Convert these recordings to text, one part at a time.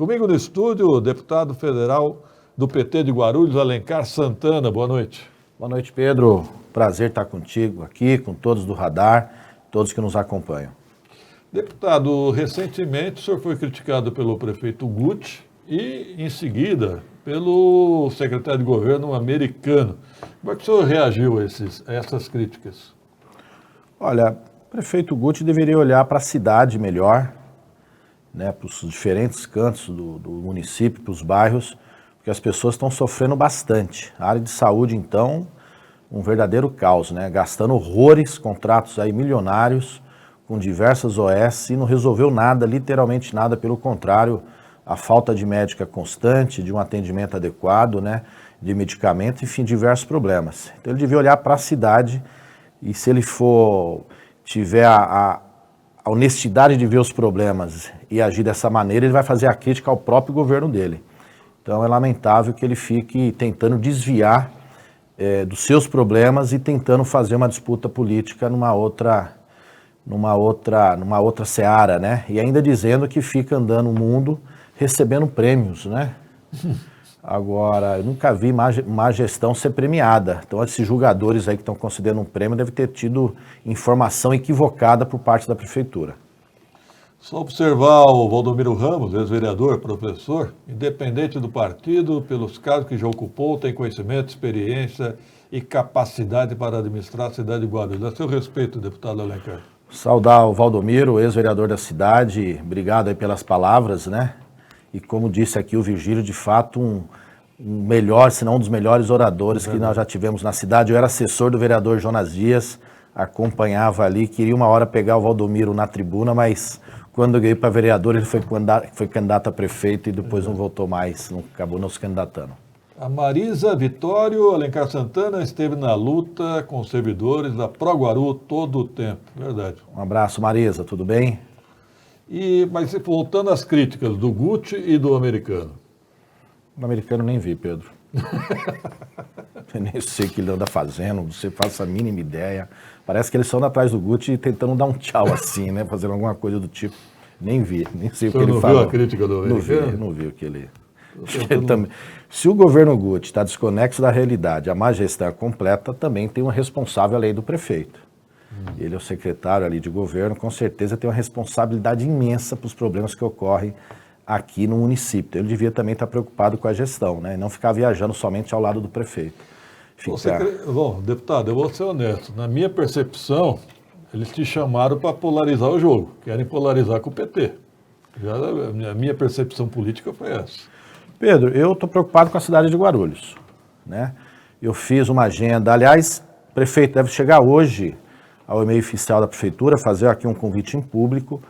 Comigo no estúdio, o deputado federal do PT de Guarulhos, Alencar Santana. Boa noite. Boa noite, Pedro. Prazer estar contigo aqui, com todos do Radar, todos que nos acompanham. Deputado, recentemente o senhor foi criticado pelo prefeito Guti e, em seguida, pelo secretário de governo americano. Como é que o senhor reagiu a essas críticas? Olha, o prefeito Guti deveria olhar para a cidade melhor, né, para os diferentes cantos do município, para os bairros, porque as pessoas estão sofrendo bastante. A área de saúde, então, um verdadeiro caos, né? Gastando horrores, contratos aí milionários, com diversas OS, e não resolveu nada, literalmente nada, pelo contrário, a falta de médica constante, de um atendimento adequado, né, de medicamento, enfim, diversos problemas. Então ele devia olhar para a cidade e, se ele tiver a honestidade de ver os problemas e agir dessa maneira, ele vai fazer a crítica ao próprio governo dele. Então é lamentável que ele fique tentando desviar dos seus problemas e tentando fazer uma disputa política numa outra seara, né? E ainda dizendo que fica andando o mundo recebendo prêmios, né? Agora, eu nunca vi má gestão ser premiada. Então, esses julgadores aí que estão concedendo um prêmio devem ter tido informação equivocada por parte da prefeitura. Só observar o Valdomiro Ramos, ex-vereador, professor, independente do partido, pelos cargos que já ocupou, tem conhecimento, experiência e capacidade para administrar a cidade de Guarulhos. A seu respeito, deputado Alencar. Saudar o Valdomiro, ex-vereador da cidade, obrigado aí pelas palavras, né? E como disse aqui o Virgílio, de fato um melhor, se não um dos melhores oradores que nós já tivemos na cidade. Eu era assessor do vereador Jonas Dias, acompanhava ali, queria uma hora pegar o Valdomiro na tribuna, mas quando eu ganhei para vereador ele foi candidato a prefeito e depois não voltou mais, acabou não se candidatando. A Marisa Vitório Alencar Santana esteve na luta com os servidores da Proguaru todo o tempo, verdade. Um abraço, Marisa, tudo bem? Mas voltando às críticas do Guti e do americano. O americano nem vi, Pedro. Eu nem sei o que ele anda fazendo, você faz a mínima ideia. Parece que eles estão atrás do Guti tentando dar um tchau assim, né? Fazendo alguma coisa do tipo. Nem vi, nem sei o que ele falou. Não viu a crítica do americano? Não vi o que ele... Se o governo Guti está desconexo da realidade, a má gestão é completa, também tem uma responsável, a lei do prefeito. Ele é o secretário ali de governo, com certeza tem uma responsabilidade imensa para os problemas que ocorrem aqui no município. Ele devia também estar preocupado com a gestão, né? E não ficar viajando somente ao lado do prefeito. Bom, deputado, eu vou ser honesto. Na minha percepção, eles te chamaram para polarizar o jogo. Querem polarizar com o PT. A minha percepção política foi essa. Pedro, eu estou preocupado com a cidade de Guarulhos, né? Eu fiz uma agenda, aliás, o prefeito deve chegar hoje ao e-mail oficial da prefeitura, fazer aqui um convite em público.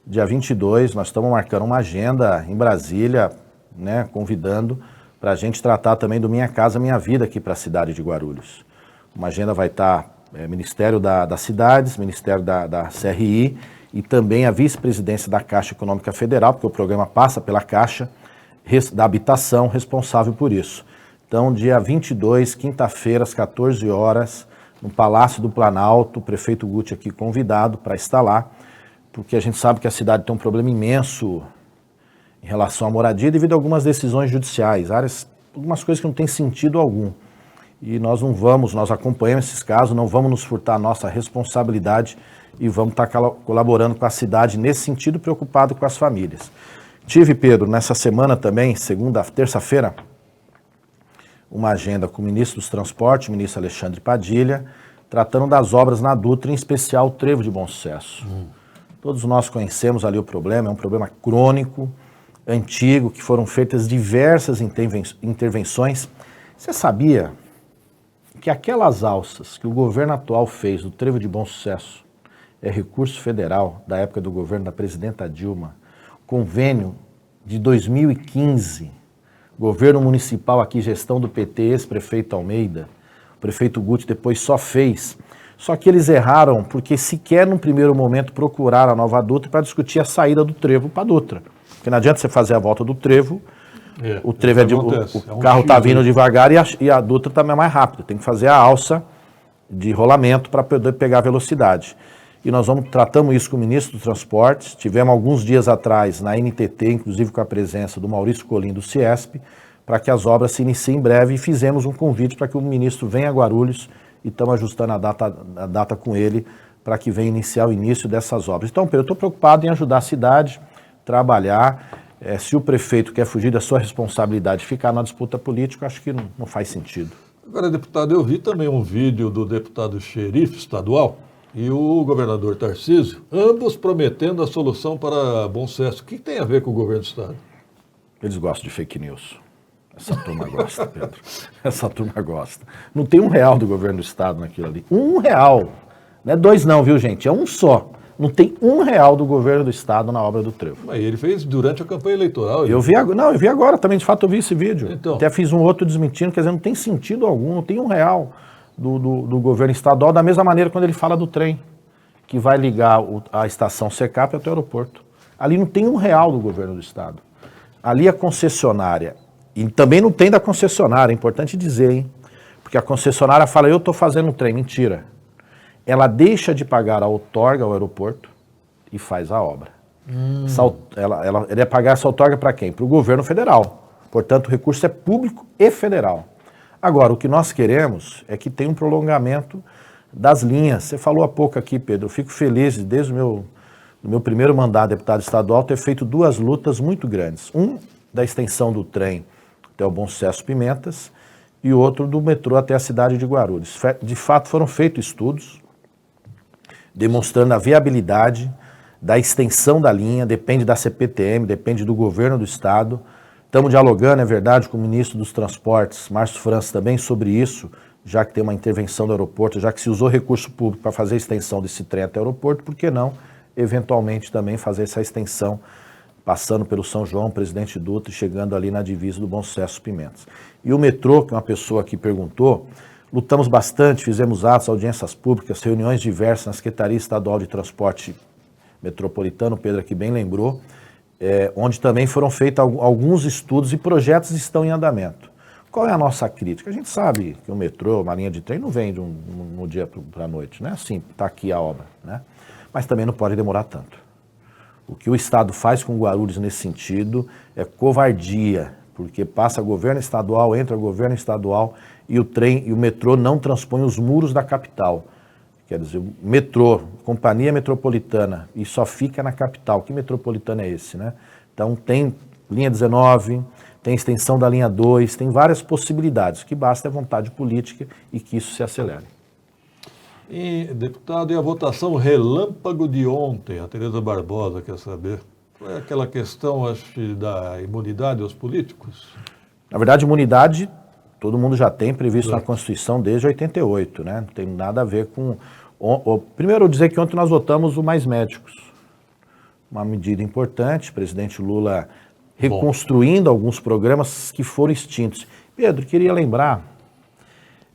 Dia 22, nós estamos marcando uma agenda em Brasília, né, convidando para a gente tratar também do Minha Casa Minha Vida aqui para a cidade de Guarulhos. Uma agenda vai estar Ministério das Cidades, Ministério da CRI e também a vice-presidência da Caixa Econômica Federal, porque o programa passa pela Caixa da Habitação, responsável por isso. Então, dia 22, quinta-feira, às 14 horas, no Palácio do Planalto, o prefeito Guti aqui convidado para estar lá, porque a gente sabe que a cidade tem um problema imenso em relação à moradia devido a algumas decisões judiciais, algumas coisas que não têm sentido algum. E nós acompanhamos esses casos, não vamos nos furtar a nossa responsabilidade e vamos estar colaborando com a cidade nesse sentido, preocupado com as famílias. Tive, Pedro, nessa semana também, terça-feira, uma agenda com o ministro dos Transportes, o ministro Alexandre Padilha, tratando das obras na Dutra, em especial o Trevo de Bom Sucesso. Todos nós conhecemos ali o problema, é um problema crônico, antigo, que foram feitas diversas intervenções. Você sabia que aquelas alças que o governo atual fez do Trevo de Bom Sucesso é recurso federal da época do governo da presidenta Dilma, convênio de 2015, governo municipal aqui, gestão do PT, ex-prefeito Almeida, o prefeito Guti depois só fez. Só que eles erraram porque sequer num primeiro momento procuraram a nova Dutra para discutir a saída do Trevo para a Dutra. Porque não adianta você fazer a volta do Trevo, o Trevo o carro está vindo devagar e a Dutra também é mais rápida. Tem que fazer a alça de rolamento para poder pegar a velocidade. e nós tratamos isso com o ministro dos Transportes. Tivemos alguns dias atrás na NTT, inclusive com a presença do Maurício Colim do Ciesp, para que as obras se iniciem em breve, e fizemos um convite para que o ministro venha a Guarulhos e estamos ajustando a data com ele para que venha iniciar o início dessas obras. Então, Pedro, eu estou preocupado em ajudar a cidade, trabalhar. Se o prefeito quer fugir da sua responsabilidade, ficar na disputa política, acho que não faz sentido. Agora, deputado, eu vi também um vídeo do deputado xerife estadual e o governador Tarcísio, ambos prometendo a solução para Bom Sucesso. O que tem a ver com o governo do estado? Eles gostam de fake news. Essa turma gosta, Pedro. Essa turma gosta. Não tem R$1 do governo do estado naquilo ali. R$1. Não é 2 não, viu, gente? É um só. Não tem R$1 do governo do estado na obra do trevo. Mas ele fez durante a campanha eleitoral. Eu vi agora também, de fato eu vi esse vídeo. Então. Até fiz um outro desmentindo, quer dizer, não tem sentido algum, não tem R$1 do governo estadual, da mesma maneira quando ele fala do trem, que vai ligar a estação Secap até o aeroporto. Ali não tem R$1 do governo do estado. Ali a concessionária, e também não tem da concessionária, é importante dizer, hein? Porque a concessionária fala, eu estou fazendo um trem, mentira. Ela deixa de pagar a outorga ao aeroporto e faz a obra. Ela ia pagar essa outorga para quem? Para o governo federal. Portanto, o recurso é público e federal. Agora, o que nós queremos é que tenha um prolongamento das linhas. Você falou há pouco aqui, Pedro, eu fico feliz, desde o meu primeiro mandato de deputado estadual, ter feito 2 lutas muito grandes. Um da extensão do trem até o Bom Sucesso Pimentas e outro do metrô até a cidade de Guarulhos. De fato, foram feitos estudos demonstrando a viabilidade da extensão da linha, depende da CPTM, depende do governo do estado. Estamos dialogando, é verdade, com o ministro dos Transportes, Márcio França, também sobre isso, já que tem uma intervenção do aeroporto, já que se usou recurso público para fazer a extensão desse trem até o aeroporto, por que não, eventualmente, também fazer essa extensão, passando pelo São João, Presidente Dutra, e chegando ali na divisa do Bom Sucesso Pimentas. E o metrô, que uma pessoa aqui perguntou, lutamos bastante, fizemos atos, audiências públicas, reuniões diversas na Secretaria Estadual de Transporte Metropolitano, o Pedro aqui bem lembrou, onde também foram feitos alguns estudos e projetos estão em andamento. Qual é a nossa crítica? A gente sabe que o metrô, uma linha de trem, não vem de um dia para a noite, né? Assim, está aqui a obra, né? Mas também não pode demorar tanto. O que o Estado faz com Guarulhos nesse sentido é covardia, porque passa governo estadual, entra governo estadual e o trem e o metrô não transpõem os muros da capital. Quer dizer, o metrô, companhia metropolitana, e só fica na capital. Que metropolitano é esse, né? Então tem linha 19, tem extensão da linha 2, tem várias possibilidades. O que basta é vontade política e que isso se acelere. E, deputado, e a votação relâmpago de ontem, a Tereza Barbosa quer saber, foi aquela questão, acho, da imunidade aos políticos? Na verdade, imunidade todo mundo já tem previsto na Constituição desde 88, né? Não tem nada a ver com... Primeiro, eu dizer que ontem nós votamos o Mais Médicos. Uma medida importante, o presidente Lula reconstruindo alguns programas que foram extintos. Pedro, queria lembrar,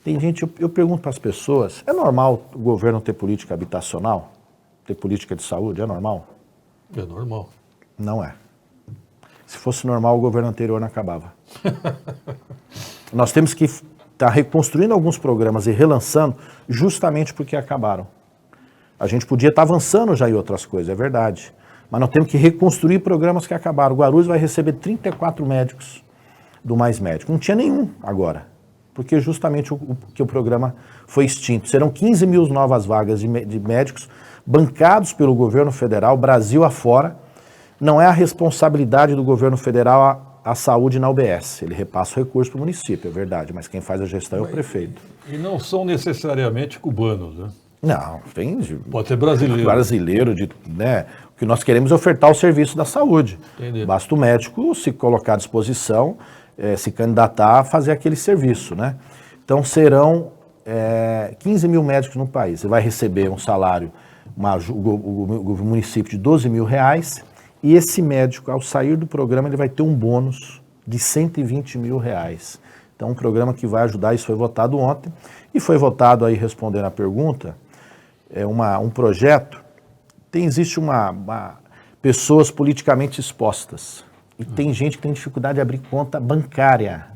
tem gente, eu pergunto para as pessoas, é normal o governo ter política habitacional? Ter política de saúde? É normal? É normal. Não é. Se fosse normal, o governo anterior não acabava. Nós temos que estar reconstruindo alguns programas e relançando justamente porque acabaram. A gente podia estar avançando já em outras coisas, é verdade. Mas nós temos que reconstruir programas que acabaram. O Guarulhos vai receber 34 médicos do Mais Médico. Não tinha nenhum agora, porque justamente o programa foi extinto. Serão 15 mil novas vagas de médicos bancados pelo governo federal, Brasil afora. Não é a responsabilidade do governo federal a saúde na UBS. Ele repassa o recurso para o município, é verdade, mas quem faz a gestão é o prefeito. E não são necessariamente cubanos, né? Não, tem... Pode ser brasileiro. Brasileiro, né? O que nós queremos é ofertar o serviço da saúde. Entendi. Basta o médico se colocar à disposição, se candidatar a fazer aquele serviço, né? Então serão 15 mil médicos no país. Você vai receber um salário, o município de R$12 mil, e esse médico, ao sair do programa, ele vai ter um bônus de R$120 mil. Então, um programa que vai ajudar, isso foi votado ontem, e foi votado aí, respondendo a pergunta, um projeto, existe pessoas politicamente expostas, e tem gente que tem dificuldade de abrir conta bancária,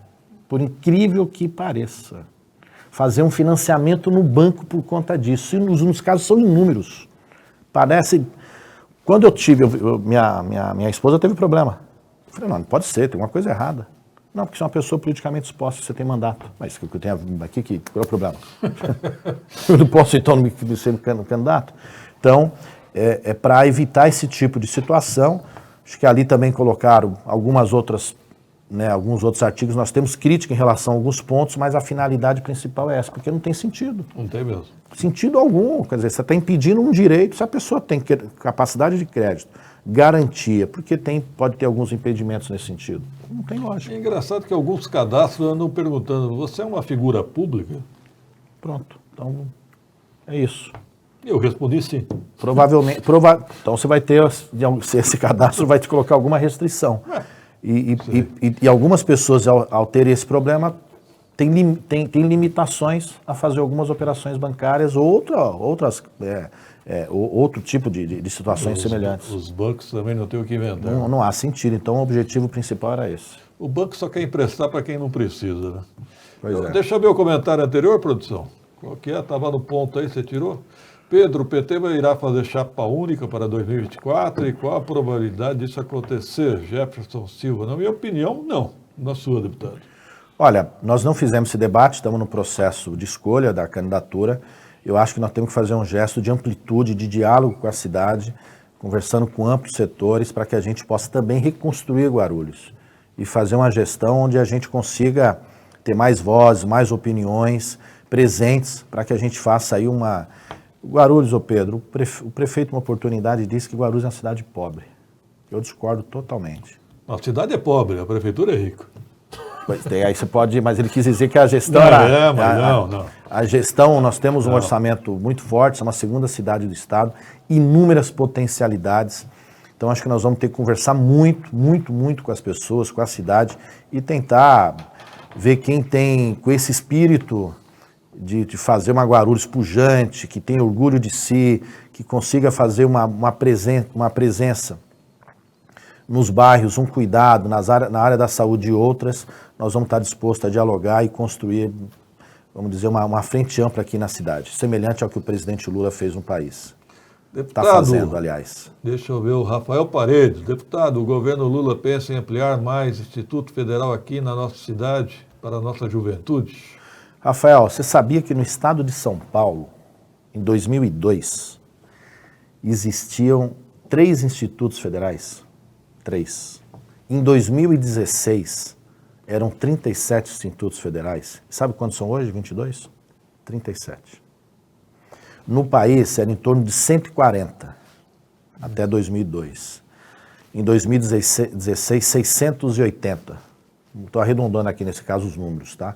por incrível que pareça. Fazer um financiamento no banco por conta disso, e nos casos são inúmeros. Parece... Quando eu tive... minha esposa teve problema. Eu falei, não pode ser, tem uma coisa errada. Não, porque você é uma pessoa politicamente exposta, você tem mandato. Mas o que eu tenho aqui, qual é o problema? Eu não posso, então, ser candidato? Então, para evitar esse tipo de situação, acho que ali também colocaram alguns outros artigos, nós temos crítica em relação a alguns pontos, mas a finalidade principal é essa, porque não tem sentido. Não tem mesmo. Sentido algum, quer dizer, você está impedindo um direito, se a pessoa tem capacidade de crédito, garantia, porque pode ter alguns impedimentos nesse sentido. Não tem lógica. É engraçado que alguns cadastros andam perguntando, você é uma figura pública? Pronto, então é isso. Eu respondi sim. Provavelmente, então você vai ter, esse cadastro vai te colocar alguma restrição. E algumas pessoas, ao terem esse problema, têm limitações a fazer algumas operações bancárias ou outro tipo de situações semelhantes. Os bancos também não têm o que inventar. Não há sentido, então o objetivo principal era esse. O banco só quer emprestar para quem não precisa, né? Pois é. Deixa eu ver o comentário anterior, produção. Qual que é? Estava no ponto aí, você tirou? Pedro, o PT irá fazer chapa única para 2024 e qual a probabilidade disso acontecer? Jefferson Silva, na minha opinião, não. Na sua, deputado. Olha, nós não fizemos esse debate, estamos no processo de escolha da candidatura. Eu acho que nós temos que fazer um gesto de amplitude, de diálogo com a cidade, conversando com amplos setores para que a gente possa também reconstruir Guarulhos e fazer uma gestão onde a gente consiga ter mais vozes, mais opiniões presentes para que a gente faça aí uma... Guarulhos, ô Pedro, o prefeito, uma oportunidade, disse que Guarulhos é uma cidade pobre. Eu discordo totalmente. A cidade é pobre, a prefeitura é rica. Pois tem, aí você pode, mas ele quis dizer que a gestão não. A gestão, nós temos um orçamento muito forte, é uma segunda cidade do estado, inúmeras potencialidades. Então acho que nós vamos ter que conversar muito com as pessoas, com a cidade e tentar ver quem tem com esse espírito de fazer uma Guarulhos pujante, que tem orgulho de si, que consiga fazer uma presença nos bairros, um cuidado na área da saúde e outras, nós vamos estar dispostos a dialogar e construir, vamos dizer, uma frente ampla aqui na cidade, semelhante ao que o presidente Lula fez no país. Está fazendo, aliás. Deixa eu ver o Rafael Paredes. Deputado, o governo Lula pensa em ampliar mais Instituto Federal aqui na nossa cidade, para a nossa juventude? Rafael, você sabia que no estado de São Paulo, em 2002, existiam 3 institutos federais? 3. Em 2016, eram 37 institutos federais. Sabe quantos são hoje? 22? 37. No país, era em torno de 140, até 2002. Em 2016, 680. Estou arredondando aqui, nesse caso, os números, tá?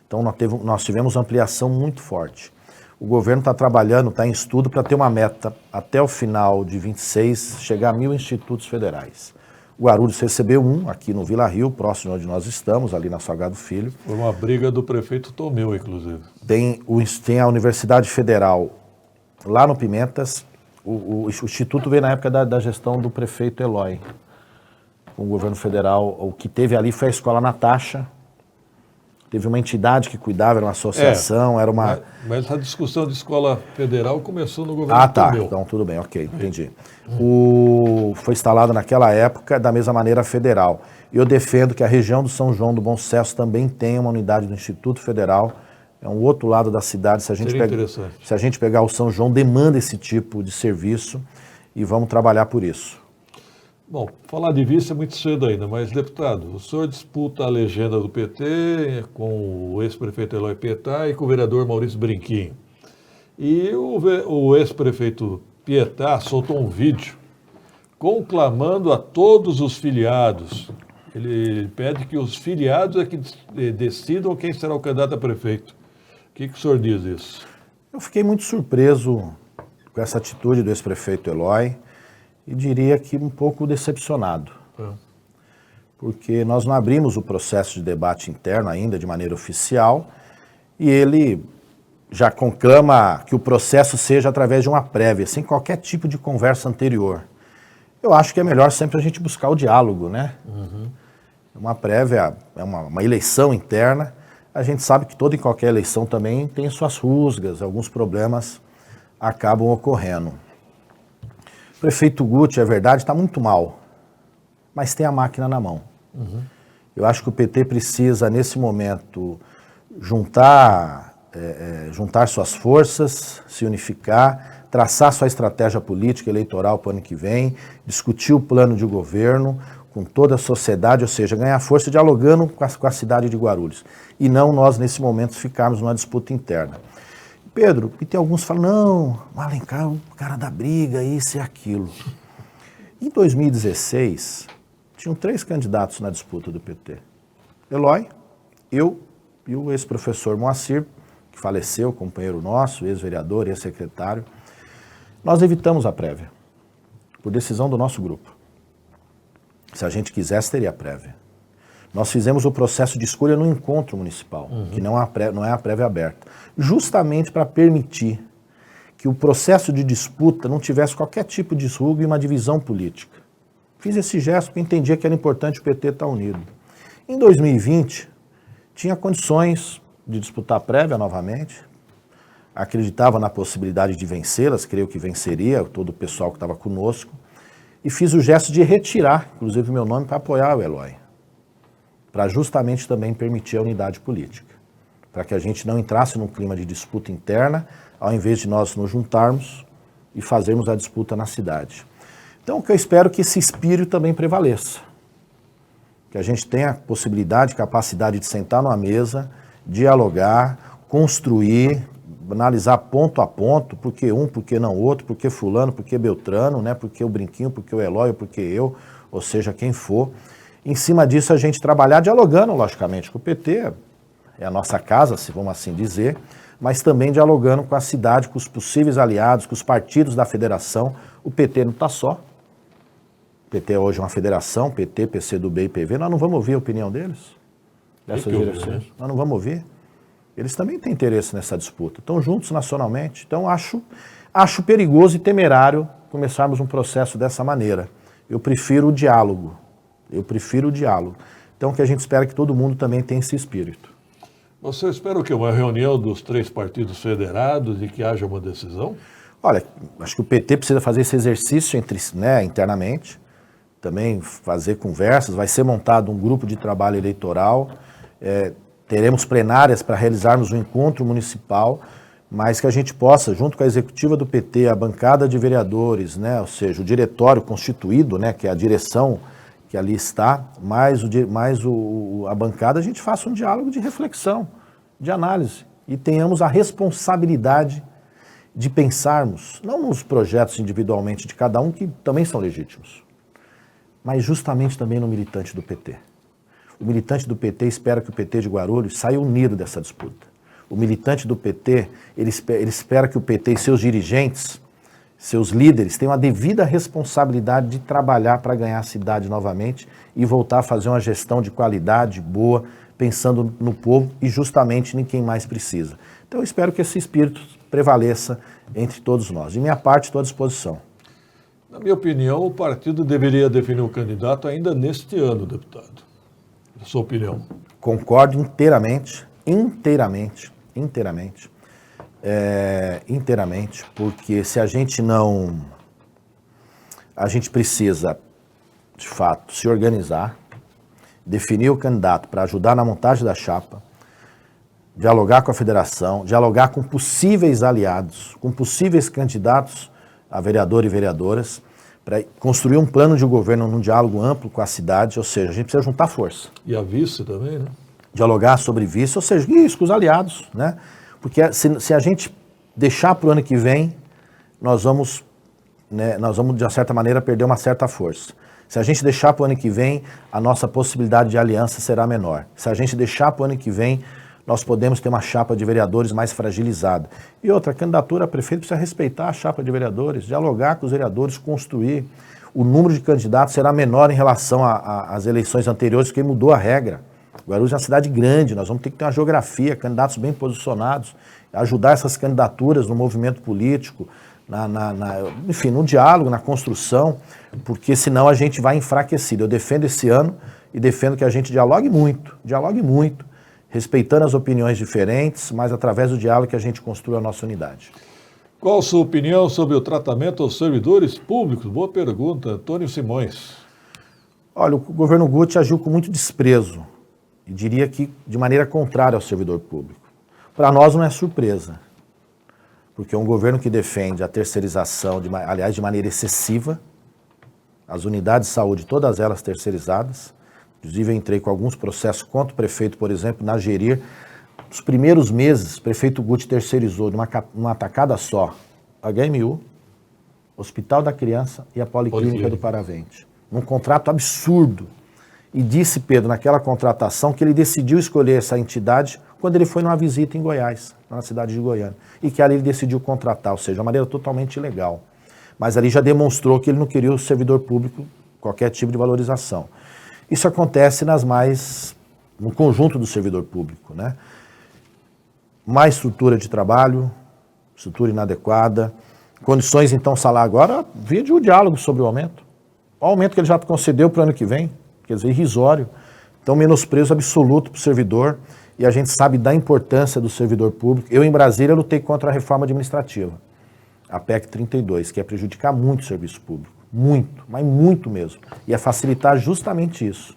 Então, nós tivemos ampliação muito forte. O governo está trabalhando, está em estudo para ter uma meta, até o final de 26, chegar a 1.000 institutos federais. O Guarulhos recebeu um aqui no Vila Rio, próximo onde nós estamos, ali na Salgado Filho. Foi uma briga do prefeito Tomeu, inclusive. Tem a Universidade Federal lá no Pimentas. O instituto veio na época da gestão do prefeito Eloy. Com o governo federal, o que teve ali foi a Escola Natasha. Teve uma entidade que cuidava, era uma associação, era uma... Mas a discussão de escola federal começou no governo Tomeu. Então tudo bem, ok, entendi. Foi instalado naquela época da mesma maneira federal. Eu defendo que a região do São João do Bom Sucesso também tenha uma unidade do Instituto Federal, é um outro lado da cidade. Se a gente pegar o São João, demanda esse tipo de serviço e vamos trabalhar por isso. Bom, falar de vice é muito cedo ainda, mas, deputado, o senhor disputa a legenda do PT com o ex-prefeito Eloy Pietá e com o vereador Maurício Brinquinho. E o ex-prefeito Pietá soltou um vídeo conclamando a todos os filiados. Ele pede que os filiados é que decidam quem será o candidato a prefeito. O que o senhor diz disso? Eu fiquei muito surpreso com essa atitude do ex-prefeito Eloy. E diria que um pouco decepcionado, porque nós não abrimos o processo de debate interno ainda de maneira oficial e ele já conclama que o processo seja através de uma prévia, sem qualquer tipo de conversa anterior. Eu acho que é melhor sempre a gente buscar o diálogo, né? Uma prévia é uma eleição interna, a gente sabe que toda e qualquer eleição também tem suas rusgas, alguns problemas acabam ocorrendo. prefeito Guti, é verdade, está muito mal, mas tem a máquina na mão. Eu acho que o PT precisa, nesse momento, juntar suas forças, se unificar, traçar sua estratégia política eleitoral para o ano que vem, discutir o plano de governo com toda a sociedade, ou seja, ganhar força dialogando com a cidade de Guarulhos. E não nós, nesse momento, ficarmos numa disputa interna. Pedro, e tem alguns que falam, não, o Alencar é o cara da briga, isso e aquilo. Em 2016, tinham 3 candidatos na disputa do PT. Eloy, eu e o ex-professor Moacir, que faleceu, companheiro nosso, ex-vereador, ex-secretário. Nós evitamos a prévia, por decisão do nosso grupo. Se a gente quisesse, teria prévia. Nós fizemos o processo de escolha no encontro municipal, que não é a prévia aberta, justamente para permitir que o processo de disputa não tivesse qualquer tipo de ruga e uma divisão política. Fiz esse gesto porque entendia que era importante o PT estar unido. Em 2020, tinha condições de disputar a prévia novamente, acreditava na possibilidade de vencê-las, creio que venceria, todo o pessoal que estava conosco, e fiz o gesto de retirar, inclusive, o meu nome para apoiar o Eloy, para justamente também permitir a unidade política, para que a gente não entrasse num clima de disputa interna, ao invés de nós nos juntarmos e fazermos a disputa na cidade. Então, o que eu espero é que esse espírito também prevaleça, que a gente tenha a possibilidade, capacidade de sentar numa mesa, dialogar, construir, analisar ponto a ponto, por que um, por que não outro, por que fulano, por que Beltrano, né? Por que o Brinquinho, por que o Eloy, por que eu, ou seja, quem for. Em cima disso, a gente trabalhar dialogando, logicamente, com o PT, é a nossa casa, se vamos assim dizer, mas também dialogando com a cidade, com os possíveis aliados, com os partidos da federação. O PT não está só. O PT hoje é uma federação, PT, PCdoB e PV. Nós não vamos ouvir a opinião deles? Dessas direções? Nós não vamos ouvir? Eles também têm interesse nessa disputa. Estão juntos nacionalmente. Então, acho perigoso e temerário começarmos um processo dessa maneira. Eu prefiro o diálogo. Então, que a gente espera que todo mundo também tenha esse espírito. Você espera o quê? Uma reunião dos 3 partidos federados e que haja uma decisão? Olha, acho que o PT precisa fazer esse exercício internamente, também fazer conversas, vai ser montado um grupo de trabalho eleitoral, teremos plenárias para realizarmos um encontro municipal, mas que a gente possa, junto com a executiva do PT, a bancada de vereadores, né, ou seja, o diretório constituído, né, que é a direção que ali está, mais a bancada, a gente faça um diálogo de reflexão, de análise, e tenhamos a responsabilidade de pensarmos, não nos projetos individualmente de cada um, que também são legítimos, mas justamente também no militante do PT. O militante do PT espera que o PT de Guarulhos saia unido dessa disputa. O militante do PT, ele espera que o PT e seus dirigentes, seus líderes, tenham a devida responsabilidade de trabalhar para ganhar a cidade novamente e voltar a fazer uma gestão de qualidade boa, pensando no povo e justamente em quem mais precisa. Então eu espero que esse espírito prevaleça entre todos nós. De minha parte, estou à disposição. Na minha opinião, o partido deveria definir um candidato ainda neste ano, deputado. Na sua opinião? Concordo inteiramente, porque se a gente não... A gente precisa, de fato, se organizar, definir o candidato para ajudar na montagem da chapa, dialogar com a federação, dialogar com possíveis aliados, com possíveis candidatos a vereador e vereadoras, para construir um plano de governo num diálogo amplo com a cidade, ou seja, a gente precisa juntar força. E a vice também, né? Dialogar sobre vice, ou seja, isso, com os aliados, né? Porque se a gente deixar para o ano que vem, nós vamos, de uma certa maneira, perder uma certa força. Se a gente deixar para o ano que vem, a nossa possibilidade de aliança será menor. Se a gente deixar para o ano que vem, nós podemos ter uma chapa de vereadores mais fragilizada. E outra, a candidatura a prefeito precisa respeitar a chapa de vereadores, dialogar com os vereadores, construir. O número de candidatos será menor em relação às eleições anteriores, porque mudou a regra. Guarulhos é uma cidade grande, nós vamos ter que ter uma geografia, candidatos bem posicionados, ajudar essas candidaturas no movimento político, enfim, no diálogo, na construção, porque senão a gente vai enfraquecido. Eu defendo esse ano e defendo que a gente dialogue muito, respeitando as opiniões diferentes, mas através do diálogo que a gente construa a nossa unidade. Qual a sua opinião sobre o tratamento aos servidores públicos? Boa pergunta, Antônio Simões. Olha, o governo Guti agiu com muito desprezo, e diria que de maneira contrária ao servidor público. Para nós não é surpresa, porque é um governo que defende a terceirização, aliás, de maneira excessiva, as unidades de saúde, todas elas terceirizadas. Inclusive, eu entrei com alguns processos contra o prefeito, por exemplo, na Gerir. Nos primeiros meses, o prefeito Guti terceirizou numa tacada só HMU, Hospital da Criança e a Policlínica do Paravente. Num contrato absurdo. E disse, Pedro, naquela contratação, que ele decidiu escolher essa entidade quando ele foi numa visita em Goiás, na cidade de Goiânia. E que ali ele decidiu contratar, ou seja, de uma maneira totalmente ilegal. Mas ali já demonstrou que ele não queria o servidor público, qualquer tipo de valorização. Isso acontece no conjunto do servidor público, né? Mais estrutura de trabalho, estrutura inadequada, condições, então, salário. Agora, vide o diálogo sobre o aumento. O aumento que ele já concedeu para o ano que vem, quer dizer, irrisório. Então, menosprezo absoluto para o servidor, e a gente sabe da importância do servidor público. Eu, em Brasília, lutei contra a reforma administrativa, a PEC 32, que é prejudicar muito o serviço público. Muito, mas muito mesmo. E é facilitar justamente isso.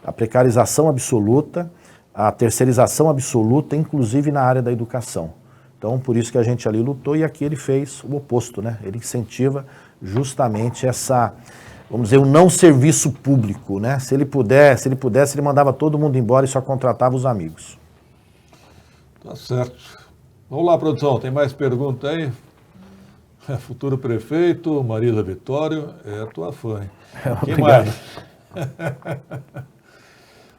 A precarização absoluta, a terceirização absoluta, inclusive na área da educação. Então, por isso que a gente ali lutou, e aqui ele fez o oposto, né? Ele incentiva justamente essa, vamos dizer, o não serviço público, né? Se ele pudesse, ele mandava todo mundo embora e só contratava os amigos. Tá certo. Vamos lá, produção, tem mais pergunta aí? Futuro prefeito, Marisa Vitório, é a tua fã, hein? Quem mais?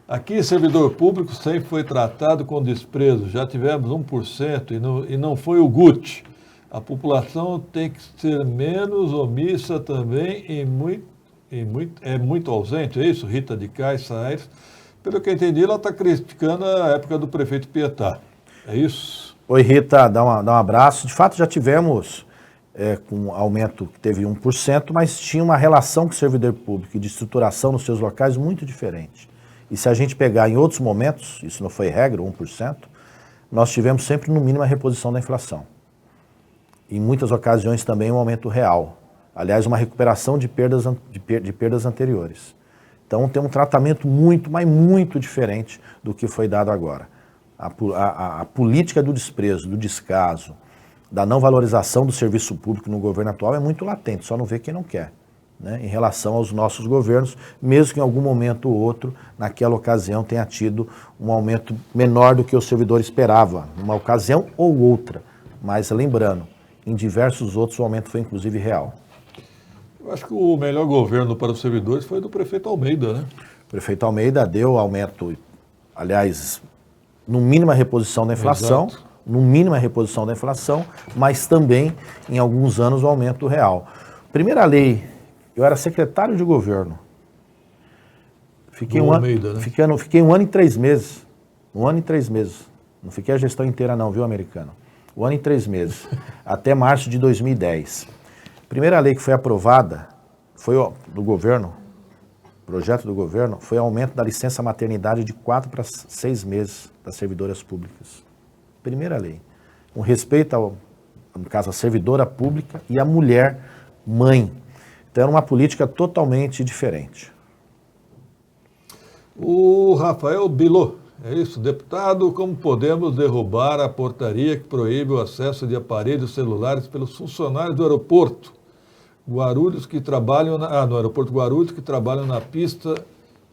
Aqui, servidor público sempre foi tratado com desprezo. Já tivemos 1% e não foi o Guti. A população tem que ser menos omissa também é muito ausente, é isso? Rita de Cais Aires. Pelo que eu entendi, ela está criticando a época do prefeito Pietá. É isso? Oi, Rita, dá um abraço. De fato, já tivemos com aumento que teve 1%, mas tinha uma relação com o servidor público e de estruturação nos seus locais muito diferente. E se a gente pegar em outros momentos, isso não foi regra, 1%, nós tivemos sempre no mínimo a reposição da inflação. Em muitas ocasiões também um aumento real. Aliás, uma recuperação de perdas anteriores. Então tem um tratamento muito, mas muito diferente do que foi dado agora. A política do desprezo, do descaso, da não valorização do serviço público no governo atual é muito latente, só não vê quem não quer, né? Em relação aos nossos governos, mesmo que em algum momento ou outro, naquela ocasião, tenha tido um aumento menor do que o servidor esperava, numa ocasião ou outra. Mas lembrando, em diversos outros o aumento foi inclusive real. Eu acho que o melhor governo para os servidores foi do prefeito Almeida, né? O prefeito Almeida deu aumento, aliás, no mínimo a reposição da inflação, Exato. No mínimo a reposição da inflação, mas também, em alguns anos, o aumento real. Primeira lei, eu era secretário de governo. Fiquei um ano e 3 meses. Um ano e 3 meses. Não fiquei a gestão inteira não, viu, americano? Um ano e 3 meses. Até março de 2010. Primeira lei que foi aprovada, foi do governo, projeto do governo, foi o aumento da licença maternidade de 4 para 6 meses das servidoras públicas. Primeira lei. Com respeito no caso, a servidora pública e a mulher mãe. Então era uma política totalmente diferente. O Rafael Bilô, é isso, deputado, como podemos derrubar a portaria que proíbe o acesso de aparelhos celulares pelos funcionários do aeroporto Guarulhos que trabalham no aeroporto Guarulhos que trabalham na pista,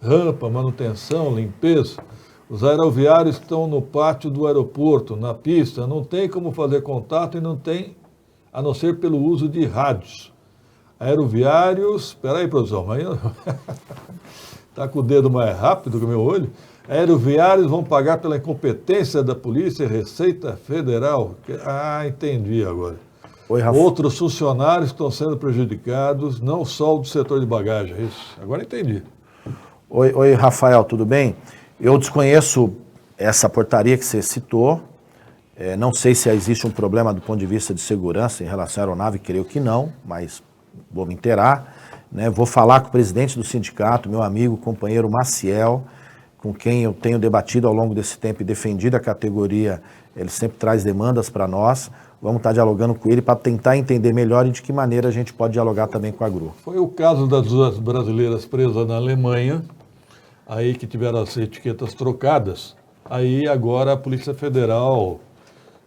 rampa, manutenção, limpeza. Os aeroviários estão no pátio do aeroporto, na pista, não tem como fazer contato e não tem, a não ser pelo uso de rádios. Aeroviários, espera aí, produção, mas está com o dedo mais rápido que o meu olho. Aeroviários vão pagar pela incompetência da Polícia e Receita Federal. Ah, entendi agora. Oi, Rafa. Outros funcionários estão sendo prejudicados, não só do setor de bagagem, é isso? Agora entendi. Oi, Rafael, tudo bem? Eu desconheço essa portaria que você citou. Não sei se existe um problema do ponto de vista de segurança em relação à aeronave, creio que não, mas vou me inteirar, né? Vou falar com o presidente do sindicato, meu amigo, companheiro Maciel, com quem eu tenho debatido ao longo desse tempo e defendido a categoria, ele sempre traz demandas para nós. vamos estar dialogando com ele para tentar entender melhor e de que maneira a gente pode dialogar também com a GRU. Foi o caso das duas brasileiras presas na Alemanha, aí que tiveram as etiquetas trocadas. Aí agora a Polícia Federal,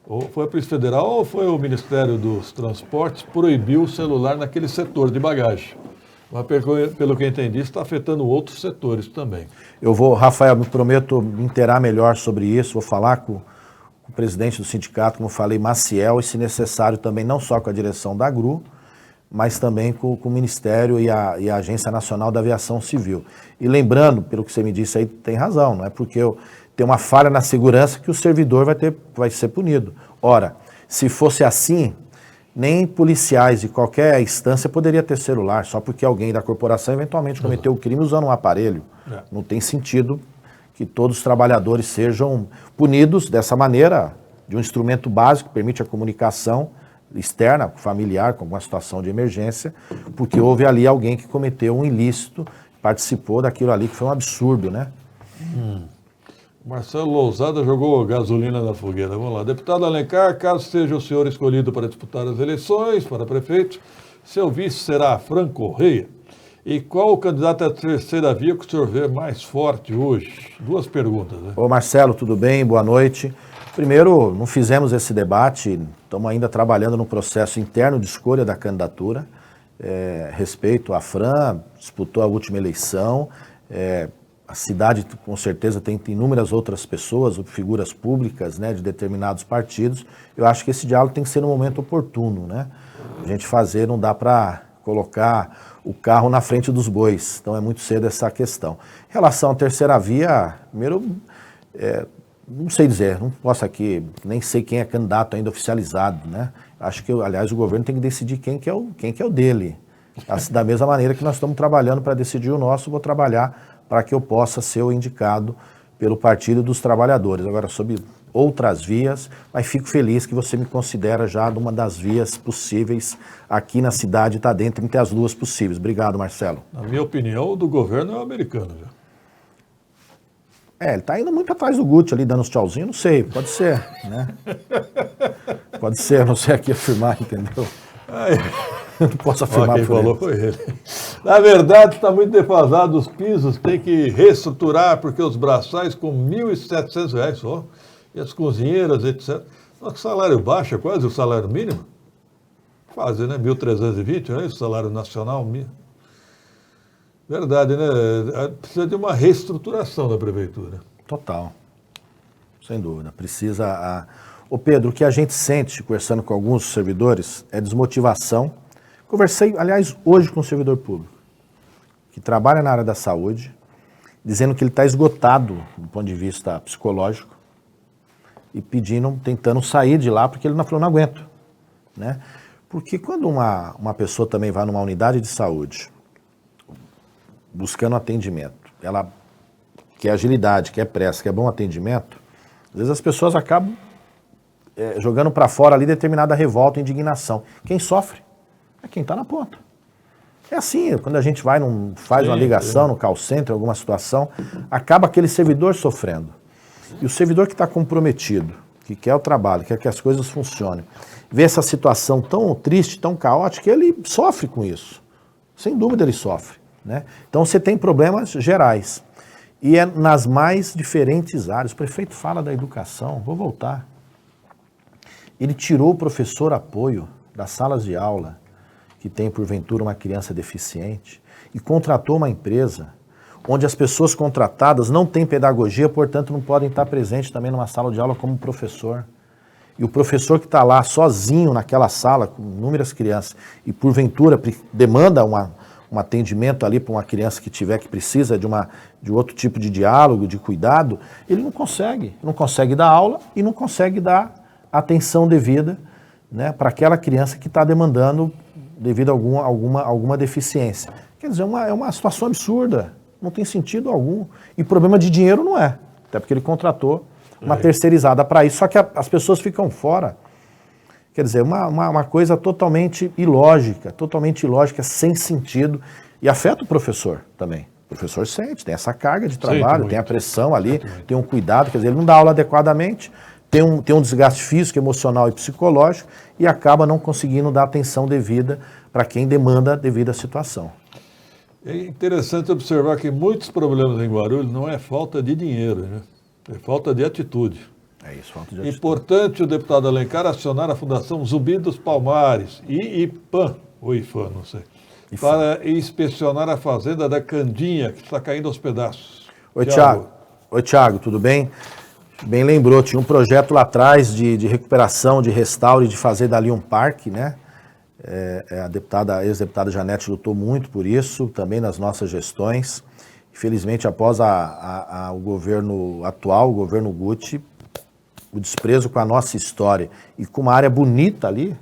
ou foi a Polícia Federal ou foi o Ministério dos Transportes, proibiu o celular naquele setor de bagagem. Mas pelo que eu entendi, está afetando outros setores também. Eu vou, Rafael, me prometo me inteirar melhor sobre isso, vou falar com o presidente do sindicato, como eu falei, Maciel, e se necessário também não só com a direção da GRU, mas também com o Ministério e a Agência Nacional da Aviação Civil. E lembrando, pelo que você me disse aí, tem razão, não é porque tem uma falha na segurança que o servidor vai ser punido. Ora, se fosse assim, nem policiais de qualquer instância poderia ter celular, só porque alguém da corporação eventualmente cometeu o crime usando um aparelho. Não tem sentido que todos os trabalhadores sejam punidos dessa maneira, de um instrumento básico que permite a comunicação externa, familiar, com alguma situação de emergência, porque houve ali alguém que cometeu um ilícito, participou daquilo ali que foi um absurdo, né? Marcelo Lousada jogou gasolina na fogueira. Vamos lá. Deputado Alencar, caso seja o senhor escolhido para disputar as eleições para prefeito, seu vice será Fran Correia. E qual o candidato à terceira via que o senhor vê mais forte hoje? Duas perguntas, né? Ô Marcelo, tudo bem? Boa noite. Primeiro, não fizemos esse debate, estamos ainda trabalhando no processo interno de escolha da candidatura. Respeito a Fran, disputou a última eleição. A cidade, com certeza, tem inúmeras outras pessoas, figuras públicas, né, de determinados partidos. Eu acho que esse diálogo tem que ser no momento oportuno, né? A gente não dá para colocar o carro na frente dos bois. Então é muito cedo essa questão. Em relação à terceira via, primeiro, não sei dizer, não posso aqui, nem sei quem é candidato ainda oficializado, né? Acho que, aliás, o governo tem que decidir quem que é o dele. Da mesma maneira que nós estamos trabalhando para decidir o nosso, vou trabalhar para que eu possa ser o indicado pelo Partido dos Trabalhadores. Agora, sobre outras vias, mas fico feliz que você me considera já uma das vias possíveis aqui na cidade, está dentro entre as duas possíveis. Obrigado, Marcelo. Na minha opinião, o do governo é o americano, já. Ele está indo muito atrás do Gucci ali, dando uns tchauzinhos, não sei, pode ser, né? Pode ser, não sei aqui afirmar, entendeu? Não posso afirmar quem por falou ele. foi ele. Na verdade, está muito defasado os pisos, tem que reestruturar, porque os braçais com R$ 1.700 só, e as cozinheiras, etc. Nosso salário baixo é quase o salário mínimo. Quase, né? 1.320, não é isso? Salário nacional. Verdade, né? Precisa de uma reestruturação da prefeitura. Total, sem dúvida. Precisa... Ô Pedro, o que a gente sente, conversando com alguns servidores, é desmotivação. Conversei, aliás, hoje com um servidor público, que trabalha na área da saúde, dizendo que ele está esgotado do ponto de vista psicológico e tentando sair de lá, porque ele falou, não aguento, né? Porque quando uma pessoa também vai numa unidade de saúde, buscando atendimento, ela quer agilidade, quer pressa, quer bom atendimento, às vezes as pessoas acabam jogando para fora ali determinada revolta, indignação. Quem sofre é quem está na ponta. É assim, quando a gente faz uma ligação no call center, alguma situação, acaba aquele servidor sofrendo. E o servidor que está comprometido, que quer o trabalho, quer que as coisas funcionem, vê essa situação tão triste, tão caótica, ele sofre com isso. Sem dúvida ele sofre, né? Então você tem problemas gerais. E é nas mais diferentes áreas. O prefeito fala da educação, vou voltar. Ele tirou o professor apoio das salas de aula, que tem porventura uma criança deficiente, e contratou uma empresa onde as pessoas contratadas não têm pedagogia, portanto não podem estar presentes também numa sala de aula como professor. E o professor que está lá sozinho naquela sala com inúmeras crianças e porventura demanda um atendimento ali para uma criança que precisa de outro tipo de diálogo, de cuidado, ele não consegue dar aula e não consegue dar atenção devida, né, para aquela criança que está demandando devido a alguma deficiência. Quer dizer, é uma situação absurda, não tem sentido algum. E problema de dinheiro não é, até porque ele contratou uma terceirizada para isso, só que as pessoas ficam fora. Quer dizer, uma coisa totalmente ilógica, sem sentido, e afeta o professor também. O professor sente, tem essa carga de trabalho, tem a pressão ali, tem um cuidado, quer dizer, ele não dá aula adequadamente, tem um desgaste físico, emocional e psicológico e acaba não conseguindo dar atenção devida para quem demanda devido à situação. É interessante observar que muitos problemas em Guarulhos não é falta de dinheiro, né? É falta de atitude. É isso, falta de atitude. Importante o deputado Alencar acionar a Fundação Zumbi dos Palmares e IPAM, ou IFAM, não sei, para inspecionar a fazenda da Candinha, que está caindo aos pedaços. Oi, Thiago, tudo bem? Bem lembrou, tinha um projeto lá atrás de recuperação, de restauro e de fazer dali um parque, né? A ex-deputada Janete lutou muito por isso, também nas nossas gestões. Infelizmente, após o governo atual, o governo Guti, o desprezo com a nossa história e com uma área bonita ali,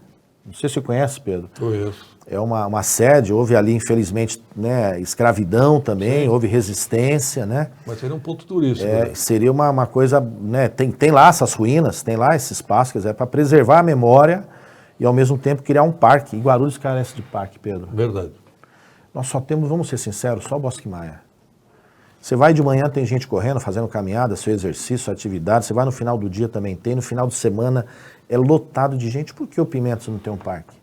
não sei se você conhece, Pedro. Conheço. É uma sede, houve ali, infelizmente, né, escravidão também, sim, houve resistência, né? Mas seria um ponto turístico. Né? Seria uma coisa, né, tem lá essas ruínas, tem lá esse espaço, quer dizer, para preservar a memória e, ao mesmo tempo, criar um parque. E Guarulhos carece de parque, Pedro. Verdade. Nós só temos, vamos ser sinceros, só o Bosque Maia. Você vai de manhã, tem gente correndo, fazendo caminhada, seu exercício, sua atividade. Você vai no final do dia, também tem. No final de semana, é lotado de gente. Por que o Pimentas não tem um parque?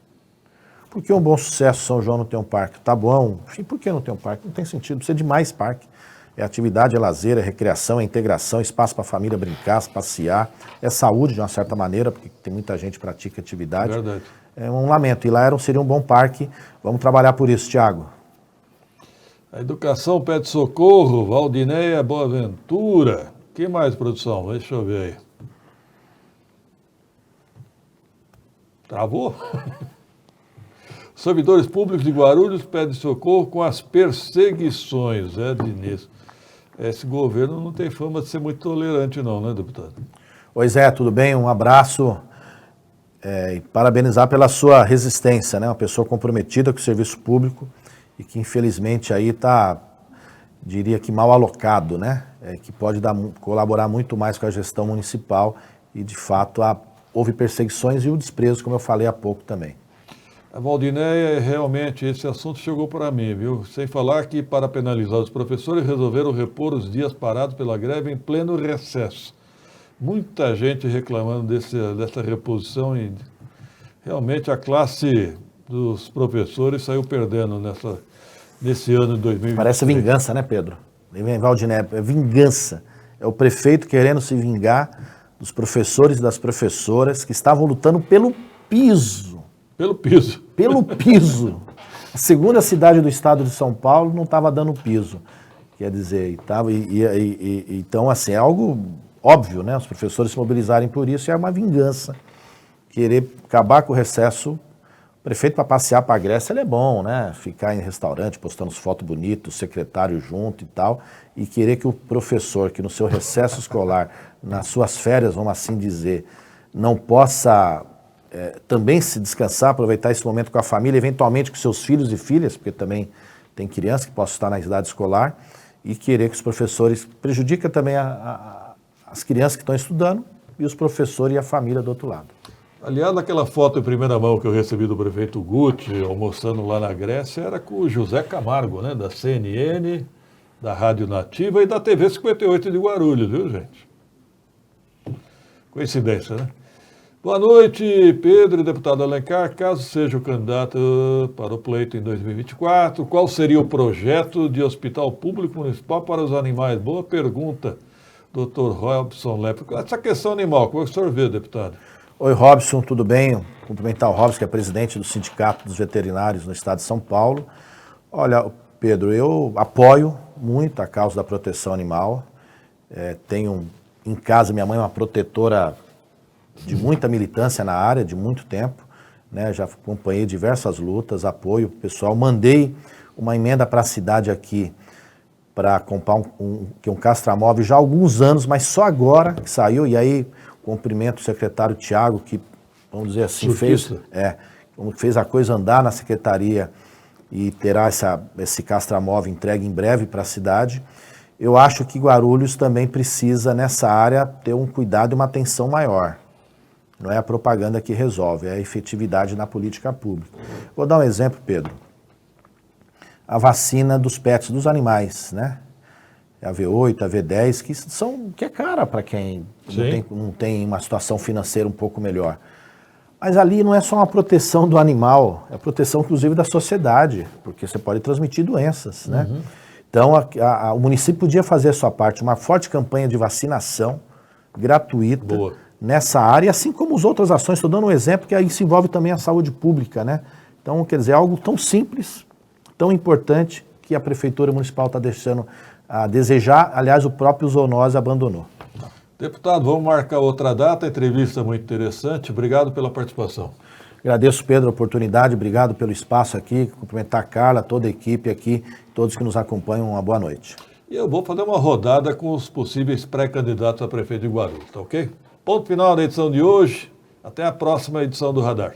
Por que o Bom Sucesso São João não tem um parque? Tá bom. Enfim, por que não tem um parque? Não tem sentido. Precisa de mais parque. É atividade, é lazer, é recreação, é integração, espaço para a família brincar, passear. É saúde, de uma certa maneira, porque tem muita gente que pratica atividade. Verdade. É um lamento. E lá seria um bom parque. Vamos trabalhar por isso, Thiago. A educação pede socorro, Valdinéia Boaventura. O que mais, produção? Deixa eu ver aí. Travou? Servidores públicos de Guarulhos pedem socorro com as perseguições. Diniz. Esse governo não tem fama de ser muito tolerante não, né, deputado? Oi, Zé, tudo bem? Um abraço e parabenizar pela sua resistência, né? Uma pessoa comprometida com o serviço público e que infelizmente aí está, diria que mal alocado, né? Que pode colaborar muito mais com a gestão municipal e de fato houve perseguições e o desprezo, como eu falei há pouco também. A Valdinéia, realmente, esse assunto chegou para mim, viu? Sem falar que, para penalizar os professores, resolveram repor os dias parados pela greve em pleno recesso. Muita gente reclamando dessa reposição e realmente a classe dos professores saiu perdendo nesse ano de 2020. Parece vingança, né, Pedro? Valdinéia, é vingança. É o prefeito querendo se vingar dos professores e das professoras que estavam lutando pelo piso. Pelo piso. Pelo piso. A segunda cidade do estado de São Paulo não estava dando piso. Quer dizer, então, assim, é algo óbvio, né? Os professores se mobilizarem por isso é uma vingança. Querer acabar com o recesso. O prefeito, para passear para a Grécia, ele é bom, né? Ficar em restaurante, postando fotos bonitas, o secretário junto e tal. E querer que o professor, que no seu recesso escolar, nas suas férias, vamos assim dizer, não possa também se descansar, aproveitar esse momento com a família, eventualmente com seus filhos e filhas, porque também tem criança que possa estar na idade escolar, e querer que os professores prejudiquem também as crianças que estão estudando e os professores e a família do outro lado. Aliás, aquela foto em primeira mão que eu recebi do prefeito Guti, almoçando lá na Grécia, era com o José Camargo, né, da CNN, da Rádio Nativa e da TV 58 de Guarulhos, viu, gente? Coincidência, né? Boa noite, Pedro e deputado Alencar. Caso seja o candidato para o pleito em 2024, qual seria o projeto de hospital público municipal para os animais? Boa pergunta, doutor Robson Lepre. Essa questão animal, como é que o senhor vê, deputado? Oi, Robson, tudo bem? Cumprimentar o Robson, que é presidente do Sindicato dos Veterinários no estado de São Paulo. Olha, Pedro, eu apoio muito a causa da proteção animal. Tenho em casa, minha mãe é uma protetora de muita militância na área, de muito tempo, né? Já acompanhei diversas lutas, apoio pessoal. Mandei uma emenda para a cidade aqui para comprar um castramóvel já há alguns anos, mas só agora que saiu, e aí cumprimento o secretário Tiago, que, vamos dizer assim, fez a coisa andar na secretaria e terá esse castramóvel entregue em breve para a cidade. Eu acho que Guarulhos também precisa, nessa área, ter um cuidado e uma atenção maior. Não é a propaganda que resolve, é a efetividade na política pública. Vou dar um exemplo, Pedro. A vacina dos pets, dos animais, né? é a V8, a V10, que é cara para quem não tem uma situação financeira um pouco melhor. Mas ali não é só uma proteção do animal, é a proteção inclusive da sociedade, porque você pode transmitir doenças, né? Então o município podia fazer a sua parte, uma forte campanha de vacinação gratuita nessa área, assim como as outras ações. Estou dando um exemplo que aí se envolve também a saúde pública, né? Então, quer dizer, algo tão simples, tão importante, que a Prefeitura Municipal está deixando a desejar. Aliás, o próprio Zoonose abandonou. Deputado, vamos marcar outra data, entrevista muito interessante. Obrigado pela participação. Agradeço, Pedro, a oportunidade, obrigado pelo espaço aqui, cumprimentar a Carla, toda a equipe aqui, todos que nos acompanham, uma boa noite. E eu vou fazer uma rodada com os possíveis pré-candidatos a prefeito de Guarulhos, tá ok? Ponto final da edição de hoje, até a próxima edição do Radar.